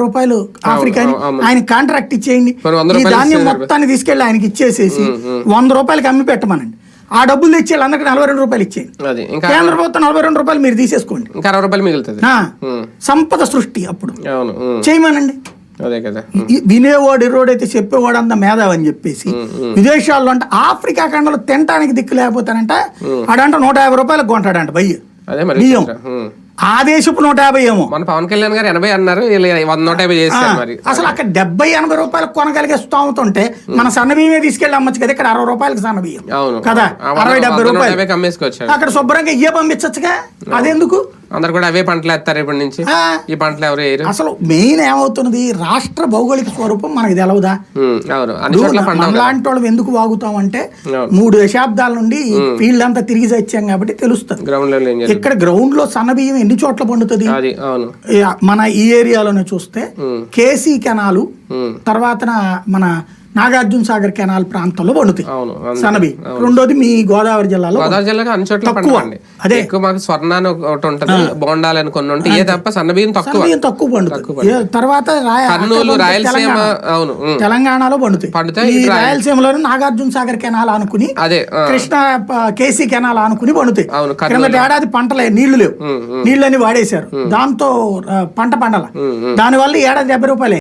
రూపాయలు ఆఫ్రికాని ఆయన కాంట్రాక్ట్ ఇచ్చేయండి, ఈ ధాన్యం మొత్తాన్ని తీసుకెళ్లి ఆయనకి ఇచ్చేసేసి 100 రూపాయలకి అమ్మి పెట్టమనండి. ఆ డబ్బులు తెచ్చి అందరికి 42 రూపాయలు ఇచ్చేయండి. కేంద్ర ప్రభుత్వం 42 రూపాయలు మీరు తీసేసుకోండి, 60 రూపాయలు మిగులుతుంది. సంపద సృష్టి అప్పుడు చేయమనండి. అదే కదా, వినేవాడు ఎర్రోడైతే చెప్పేవాడు అంత మేధావి అని చెప్పేసి విదేశాల్లో అంటే ఆఫ్రికా ఖండంలో తినడానికి దిక్కు లేకపోతానంట ఆడంట 150 రూపాయలకు కొంటాడంట బయ్య బియ్యం. ఆ దేశపు 150 ఏమో. మన పవన్ కళ్యాణ్ గారు 80 అన్నారు, 150 చేస్తారు. మరి అసలు అక్కడ 70-80 రూపాయలకు కొనగలిగే స్తోమత ఉంటే మన సన్న బియ్యమే తీసుకెళ్ళి అమ్మచ్చు కదా. ఇక్కడ 60 రూపాయలకు సన్న బియ్యం కదా, 60-70 రూపాయలు అమ్మేసుకోవచ్చు. అక్కడ శుభ్రంగా ఇయ్యే పంపించచ్చుగా. అదెందుకు? అందరు కూడా అవే పంటలు వేస్తారు ఇప్పటి నుంచి. ఈ పంటలు ఎవరు వేయరు. అసలు మెయిన్ ఏమవుతున్నది, రాష్ట్ర భౌగోళిక స్వరూపం మనకి తెలవదా? మనలాంటి వాళ్ళు ఎందుకు వాగుతాం అంటే 3 దశాబ్దాల నుండి ఫీల్డ్ అంతా తిరిగి వచ్చాం కాబట్టి తెలుస్తుంది. ఇక్కడ గ్రౌండ్ లో సన్న బియ్యం ఎన్ని చోట్ల పండుతుంది. మన ఈ ఏరియాలోనే చూస్తే కేసీ కెనాలు, తర్వాత మన నాగార్జున సాగర్ కెనాల్ ప్రాంతంలో పండుతాయి సన్నబి. రెండోది మీ గోదావరి జిల్లాలో అన్ని చోట్ల అదే ఎక్కువ. మాకు స్వర్ణాన్ని ఒకటి ఉంటుంది, బోండాలని కొన్ని ఉంటాయి, ఏ తప్ప సన్నబియ్యం తక్కువ పండుతుంది. తర్వాత కర్నూలు, రాయలసీమ, తెలంగాణలో పండుతాయి. ఈ రాయలసీమలోనే నాగార్జున సాగర్ కెనాల్ అనుకుని, అదే కృష్ణ కేసీ కెనాల్ అనుకుని పండుతాయి. కిందటి ఏడాది పంటలే, నీళ్లు లేవు, నీళ్ళని వాడేశారు, దాంతో పంట పండల. దానివల్ల ఏడాది 70 రూపాయలే.